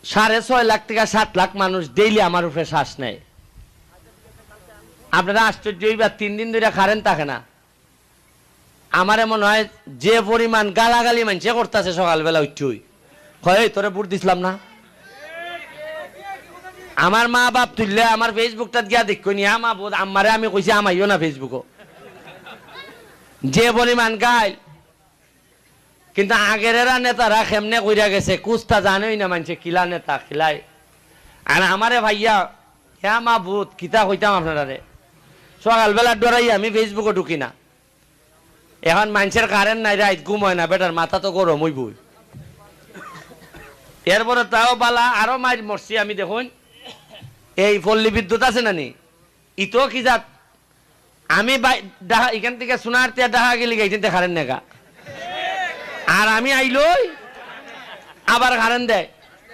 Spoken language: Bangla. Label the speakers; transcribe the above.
Speaker 1: 6.5 লাখ থেকে 7 লাখ মানুষ ডেইলি আমার উপরে শ্বাস নেয়। আপনারা আশ্চর্য হইবার 3 দিন ধরে কারেন্ট থাকে না। আমার মনে হয় যে পরিমাণ গালাগালি মানুষে করতেছে সকালবেলা উঠছই হয় তোরে বুট দিছিলাম না। আমার মা বাপ তুললে আমার ফেসবুকটা গিয়া দেখো নি আমা বোধ আমারে আমি কইছি আমাইও না ফেসবুকও যে পরিমাণ গাইল। কিন্তু আগেরেরা নেতারা কেমনে কইরা গেছে কুস্তা জানেই না মানুষে কিলা নেতা খিলাই। আর আমারে ভাইয়া হ্যাঁ মা ভূত কিতা কইতাম আপনারা সকালবেলা ডরাই আমি ফেসবুকে ঢুকি না। এখন মানুষের কারেন্ট নাই রাইত ঘুম হয় না বেটার মাথা তো গরম হইবই। এরপরে তাও বালা আরো মার মরছি আমি দেখুন এই পল্লী বিদ্যুৎ আছে না নি ইতো কি যাত আমি এখান থেকে সোনার তিয়া ডাহা গেলি গাইতে কারেন্ট নেগা আর আমি আইলই আবার কারেন্ট দেয়।